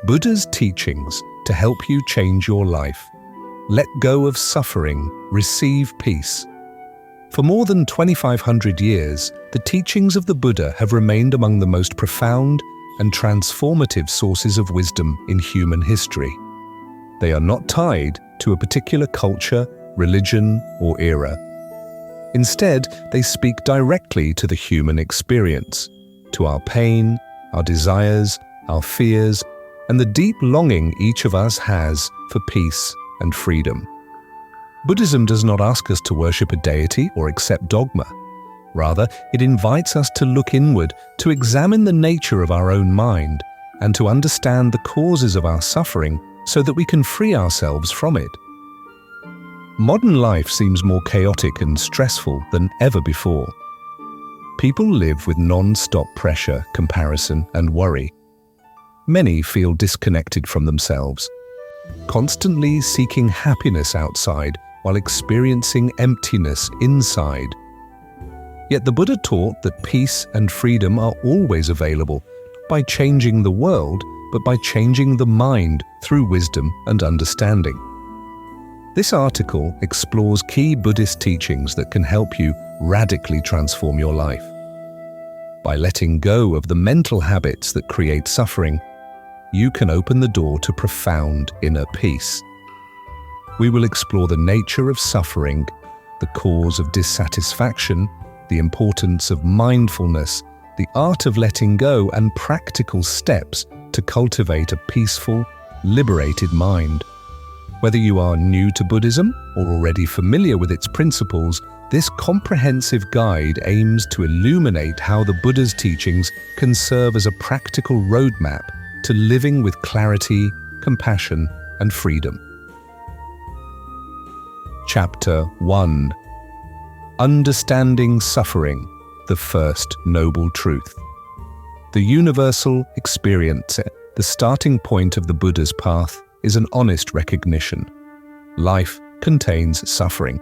Buddha's teachings to help you change your life. Let go of suffering, receive peace. For more than 2,500 years, the teachings of the Buddha have remained among the most profound and transformative sources of wisdom in human history. They are not tied to a particular culture, religion, or era. Instead, they speak directly to the human experience, to our pain, our desires, our fears, and the deep longing each of us has for peace and freedom. Buddhism does not ask us to worship a deity or accept dogma. Rather, it invites us to look inward, to examine the nature of our own mind, and to understand the causes of our suffering so that we can free ourselves from it. Modern life seems more chaotic and stressful than ever before. People live with non-stop pressure, comparison, and worry. Many feel disconnected from themselves, constantly seeking happiness outside while experiencing emptiness inside. Yet the Buddha taught that peace and freedom are always available, not by changing the world, but by changing the mind through wisdom and understanding. This article explores key Buddhist teachings that can help you radically transform your life. By letting go of the mental habits that create suffering, you can open the door to profound inner peace. We will explore the nature of suffering, the cause of dissatisfaction, the importance of mindfulness, the art of letting go, and practical steps to cultivate a peaceful, liberated mind. Whether you are new to Buddhism or already familiar with its principles, this comprehensive guide aims to illuminate how the Buddha's teachings can serve as a practical roadmap to living with clarity, compassion, and freedom. Chapter 1. Understanding Suffering, the First Noble Truth. The universal experience, the starting point of the Buddha's path, is an honest recognition. Life contains suffering.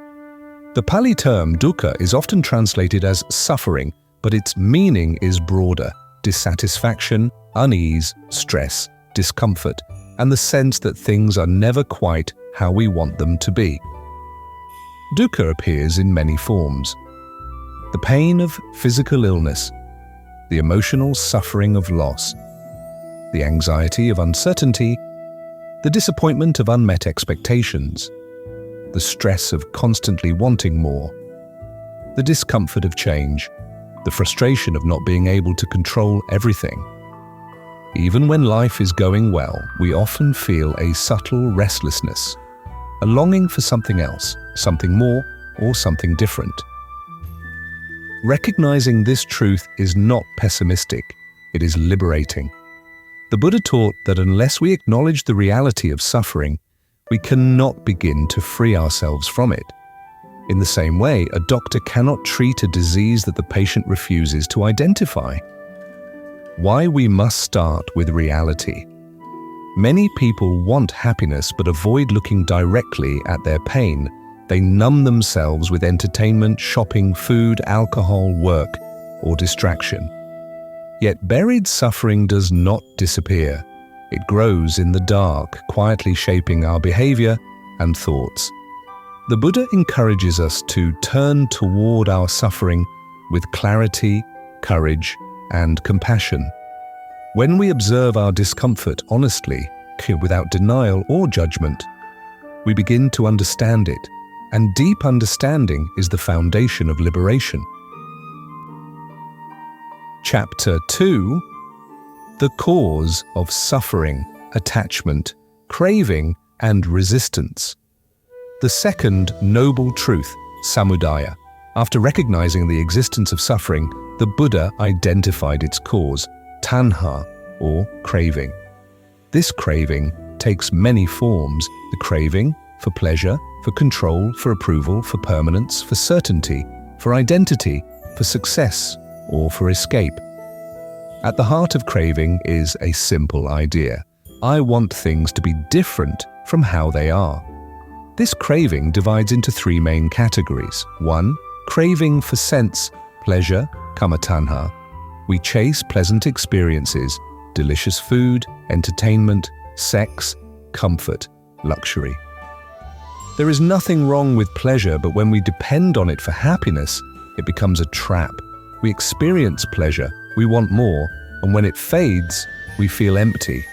The Pali term dukkha is often translated as suffering, but its meaning is broader: dissatisfaction, unease, stress, discomfort, and the sense that things are never quite how we want them to be. Dukkha appears in many forms: the pain of physical illness, the emotional suffering of loss, the anxiety of uncertainty, the disappointment of unmet expectations, the stress of constantly wanting more, the discomfort of change, the frustration of not being able to control everything. Even when life is going well, we often feel a subtle restlessness, a longing for something else, something more, or something different. Recognizing this truth is not pessimistic, it is liberating. The Buddha taught that unless we acknowledge the reality of suffering, we cannot begin to free ourselves from it. In the same way, a doctor cannot treat a disease that the patient refuses to identify. Why we must start with reality. Many people want happiness but avoid looking directly at their pain. They numb themselves with entertainment, shopping, food, alcohol, work, or distraction. Yet buried suffering does not disappear. It grows in the dark, quietly shaping our behavior and thoughts. The Buddha encourages us to turn toward our suffering with clarity, courage, and compassion. When we observe our discomfort honestly, without denial or judgment, we begin to understand it, and deep understanding is the foundation of liberation. Chapter 2. The cause of suffering, attachment, craving, and resistance. The second noble truth, samudaya. After recognizing the existence of suffering, the Buddha identified its cause, tanha, or craving. This craving takes many forms: the craving for pleasure, for control, for approval, for permanence, for certainty, for identity, for success, or for escape. At the heart of craving is a simple idea: I want things to be different from how they are. This craving divides into three main categories. 1. Craving for sense, pleasure, kama tanha. We chase pleasant experiences, delicious food, entertainment, sex, comfort, luxury. There is nothing wrong with pleasure, but when we depend on it for happiness, it becomes a trap. We experience pleasure, we want more, and when it fades, we feel empty.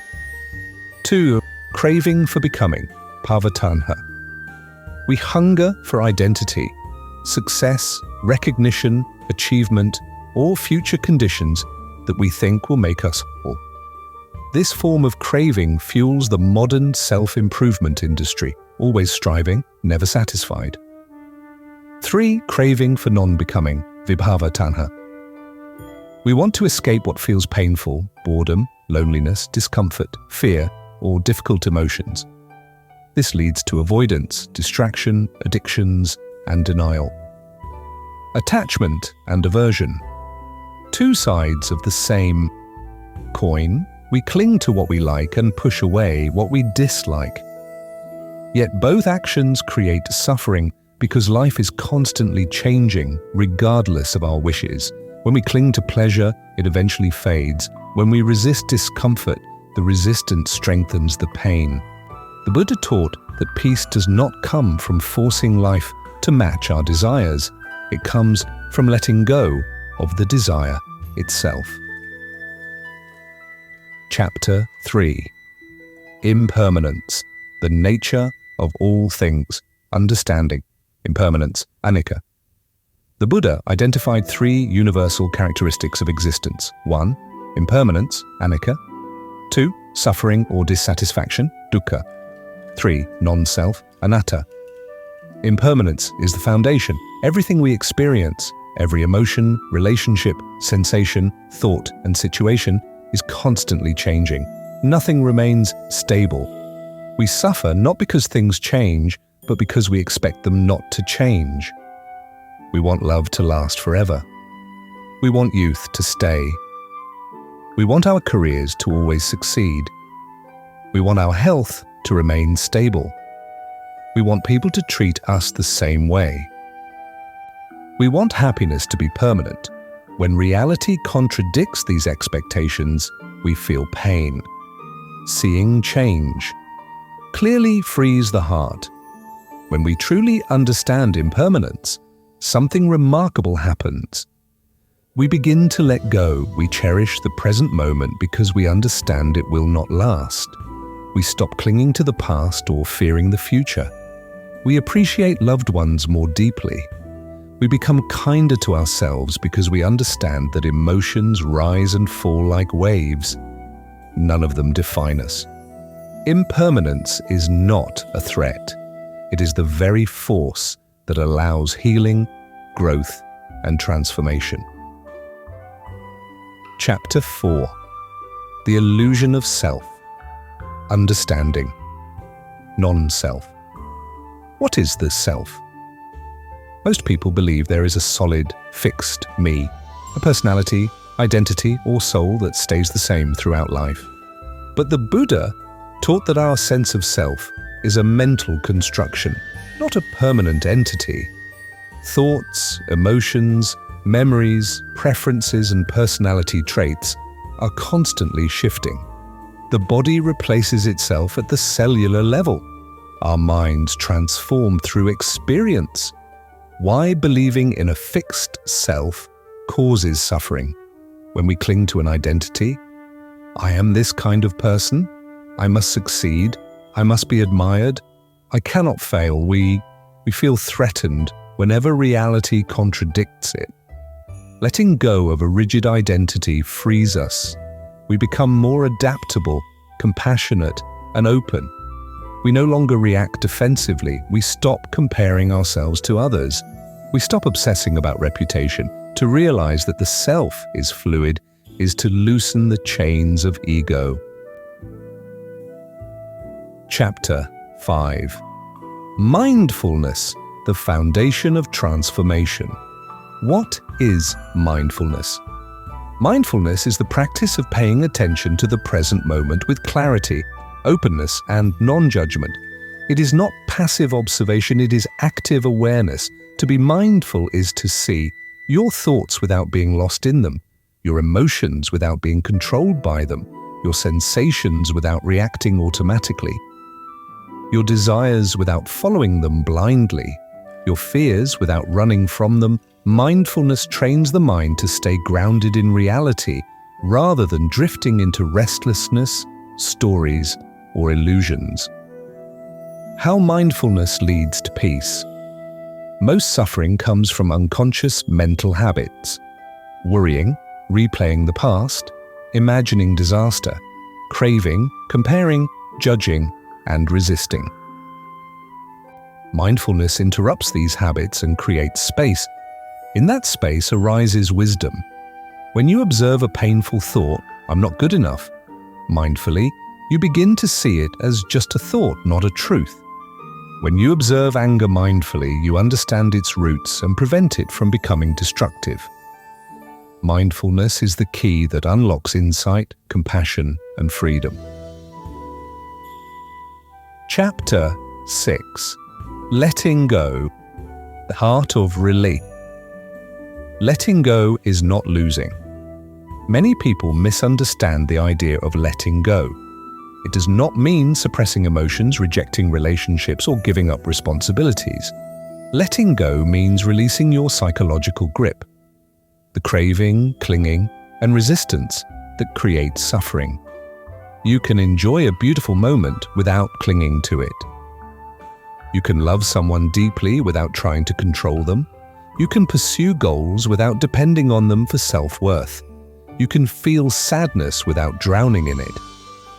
2. Craving for becoming, bhavatanha. We hunger for identity, success, recognition, achievement, or future conditions that we think will make us whole. This form of craving fuels the modern self-improvement industry, always striving, never satisfied. 3. Craving for non-becoming, vibhava-tanha. We want to escape what feels painful, boredom, loneliness, discomfort, fear, or difficult emotions. This leads to avoidance, distraction, addictions, and denial. Attachment and aversion. Two sides of the same coin. We cling to what we like and push away what we dislike. Yet both actions create suffering because life is constantly changing, regardless of our wishes. When we cling to pleasure, it eventually fades. When we resist discomfort, the resistance strengthens the pain. The Buddha taught that peace does not come from forcing life to match our desires. It comes from letting go of the desire itself. Chapter 3. Impermanence, the nature of all things, understanding, impermanence, anicca. The Buddha identified 3 universal characteristics of existence. 1. Impermanence, anicca. 2. Suffering or dissatisfaction, dukkha. 3. Non-self, anatta. Impermanence is the foundation. Everything we experience, every emotion, relationship, sensation, thought, and situation is constantly changing. Nothing remains stable. We suffer not because things change, but because we expect them not to change. We want love to last forever. We want youth to stay. We want our careers to always succeed. We want our health to remain stable. We want people to treat us the same way. We want happiness to be permanent. When reality contradicts these expectations, we feel pain. Seeing change clearly frees the heart. When we truly understand impermanence, something remarkable happens. We begin to let go. We cherish the present moment because we understand it will not last. We stop clinging to the past or fearing the future. We appreciate loved ones more deeply. We become kinder to ourselves because we understand that emotions rise and fall like waves. None of them define us. Impermanence is not a threat. It is the very force that allows healing, growth, and transformation. Chapter 4. The illusion of self. Understanding. Non-self. What is the self? Most people believe there is a solid, fixed me, a personality, identity, or soul that stays the same throughout life. But the Buddha taught that our sense of self is a mental construction, not a permanent entity. Thoughts, emotions, memories, preferences, and personality traits are constantly shifting. The body replaces itself at the cellular level. Our minds transform through experience. Why believing in a fixed self causes suffering? When we cling to an identity, I am this kind of person, I must succeed, I must be admired, I cannot fail, we feel threatened whenever reality contradicts it. Letting go of a rigid identity frees us. We become more adaptable, compassionate, and open. We no longer react defensively. We stop comparing ourselves to others. We stop obsessing about reputation. To realize that the self is fluid is to loosen the chains of ego. Chapter 5. Mindfulness, the foundation of transformation. What is mindfulness? Mindfulness is the practice of paying attention to the present moment with clarity, openness, and non-judgment. It is not passive observation, it is active awareness. To be mindful is to see your thoughts without being lost in them, your emotions without being controlled by them, your sensations without reacting automatically, your desires without following them blindly, your fears without running from them. Mindfulness trains the mind to stay grounded in reality rather than drifting into restlessness, stories, or illusions. How mindfulness leads to peace. Most suffering comes from unconscious mental habits: worrying, replaying the past, imagining disaster, craving, comparing, judging, and resisting. Mindfulness interrupts these habits and creates space. In that space arises wisdom. When you observe a painful thought, "I'm not good enough," mindfully, you begin to see it as just a thought, not a truth. When you observe anger mindfully, you understand its roots and prevent it from becoming destructive. Mindfulness is the key that unlocks insight, compassion, and freedom. Chapter 6. Letting Go, the Heart of Relief. Letting go is not losing. Many people misunderstand the idea of letting go. It does not mean suppressing emotions, rejecting relationships, or giving up responsibilities. Letting go means releasing your psychological grip, the craving, clinging, and resistance that creates suffering. You can enjoy a beautiful moment without clinging to it. You can love someone deeply without trying to control them. You can pursue goals without depending on them for self-worth. You can feel sadness without drowning in it.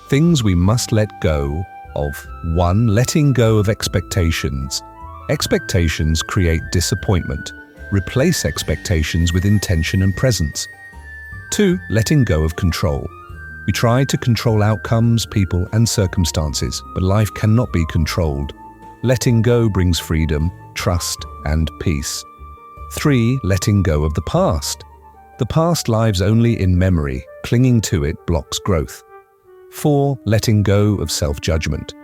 Things we must let go of. 1. Letting go of expectations. Expectations create disappointment. Replace expectations with intention and presence. 2. Letting go of control. We try to control outcomes, people, and circumstances, but life cannot be controlled. Letting go brings freedom, trust, and peace. 3. Letting go of the past. The past lives only in memory. Clinging to it blocks growth. 4. Letting go of self-judgment.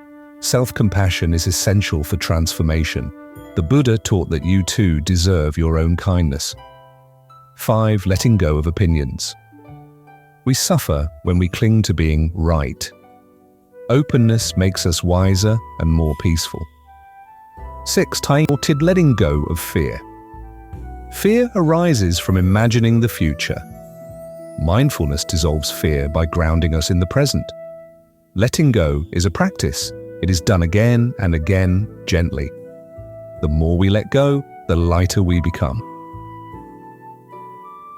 Self-compassion is essential for transformation. The Buddha taught that you too deserve your own kindness. 5. Letting go of opinions. We suffer when we cling to being right. Openness makes us wiser and more peaceful. 6. Letting go of fear. Fear arises from imagining the future. Mindfulness dissolves fear by grounding us in the present. Letting go is a practice. It is done again and again, gently. The more we let go, the lighter we become.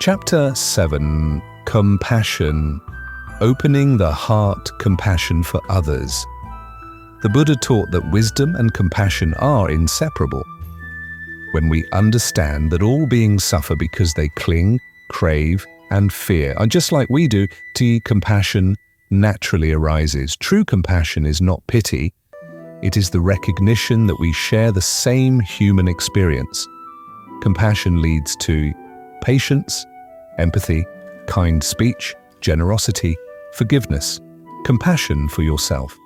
Chapter 7. Compassion. Opening the heart, compassion for others. The Buddha taught that wisdom and compassion are inseparable. When we understand that all beings suffer because they cling, crave, and fear, and just like we do, compassion naturally arises. True compassion is not pity. It is the recognition that we share the same human experience. Compassion leads to patience, empathy, kind speech, generosity, forgiveness, compassion for yourself.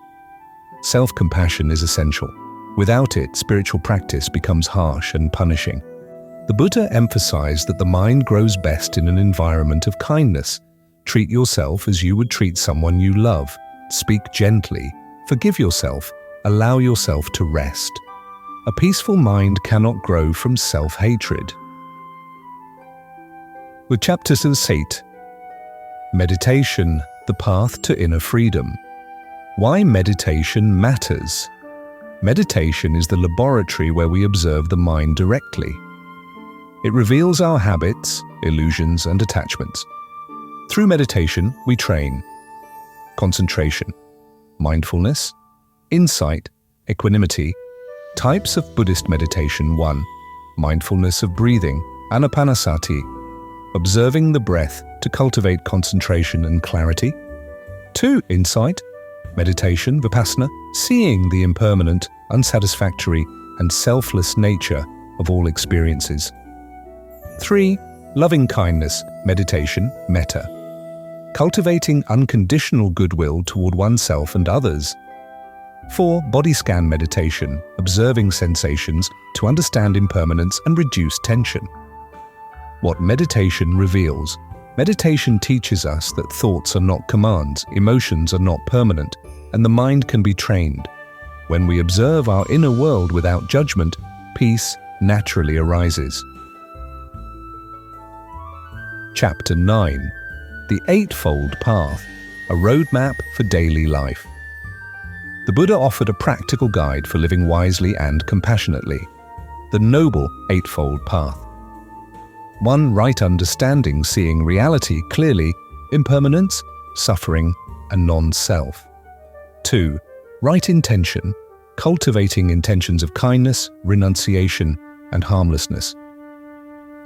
Self-compassion is essential. Without it, spiritual practice becomes harsh and punishing. The Buddha emphasized that the mind grows best in an environment of kindness. Treat yourself as you would treat someone you love. Speak gently. Forgive yourself. Allow yourself to rest. A peaceful mind cannot grow from self-hatred. With Chapter 8. Meditation, the path to inner freedom. Why meditation matters. Meditation is the laboratory where we observe the mind directly. It reveals our habits, illusions, and attachments. Through meditation, we train concentration, mindfulness, insight, equanimity. Types of Buddhist meditation. 1. Mindfulness of breathing, anapanasati, observing the breath to cultivate concentration and clarity. 2. Insight, meditation, vipassana, seeing the impermanent, unsatisfactory, and selfless nature of all experiences. 3. Loving kindness, meditation, metta, cultivating unconditional goodwill toward oneself and others. 4. Body scan meditation, observing sensations to understand impermanence and reduce tension. What meditation reveals. Meditation teaches us that thoughts are not commands, emotions are not permanent, and the mind can be trained. When we observe our inner world without judgment, peace naturally arises. Chapter 9. The Eightfold Path, a roadmap for daily life. The Buddha offered a practical guide for living wisely and compassionately. The Noble Eightfold Path. 1. Right understanding, seeing reality clearly, impermanence, suffering, and non-self. 2. Right intention, cultivating intentions of kindness, renunciation, and harmlessness.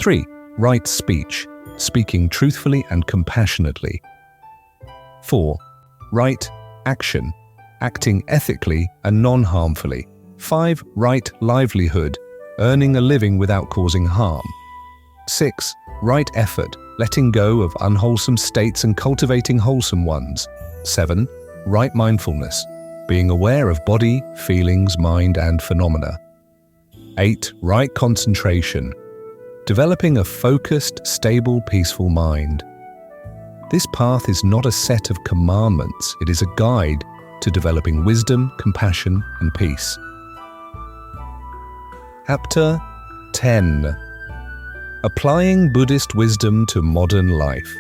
3. Right speech, speaking truthfully and compassionately. 4. Right action, acting ethically and non-harmfully. 5. Right livelihood, earning a living without causing harm. 6. Right effort, letting go of unwholesome states and cultivating wholesome ones. 7. Right mindfulness, being aware of body, feelings, mind, and phenomena. 8. Right concentration, developing a focused, stable, peaceful mind. This path is not a set of commandments, it is a guide to developing wisdom, compassion, and peace. Chapter 10. Applying Buddhist wisdom to modern life.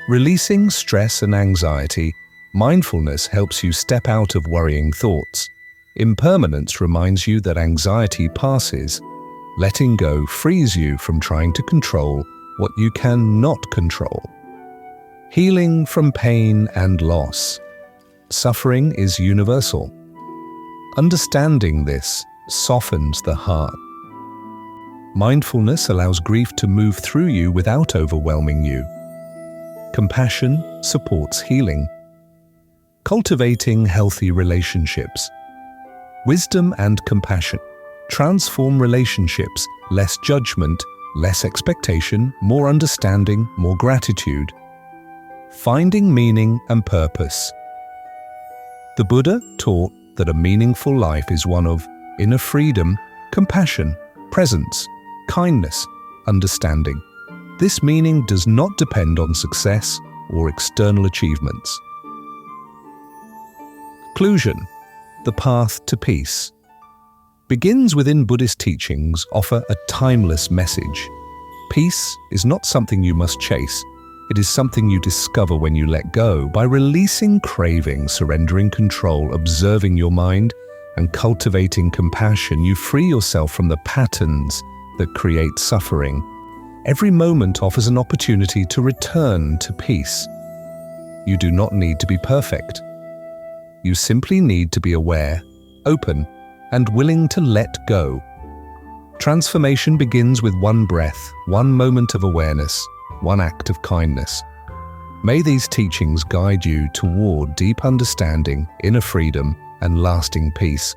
Releasing stress and anxiety, mindfulness helps you step out of worrying thoughts. Impermanence reminds you that anxiety passes. Letting go frees you from trying to control what you cannot control. Healing from pain and loss. Suffering is universal. Understanding this softens the heart. Mindfulness allows grief to move through you without overwhelming you. Compassion supports healing. Cultivating healthy relationships. Wisdom and compassion transform relationships, less judgment, less expectation, more understanding, more gratitude. Finding meaning and purpose. The Buddha taught that a meaningful life is one of inner freedom, compassion, presence, kindness, understanding. This meaning does not depend on success or external achievements. Conclusion. The path to peace. Begins within Buddhist teachings offer a timeless message. Peace is not something you must chase. It is something you discover when you let go. By releasing craving, surrendering control, observing your mind, and cultivating compassion, you free yourself from the patterns that create suffering. Every moment offers an opportunity to return to peace. You do not need to be perfect. You simply need to be aware, open, and willing to let go. Transformation begins with one breath, one moment of awareness, one act of kindness. May these teachings guide you toward deep understanding, inner freedom, and lasting peace.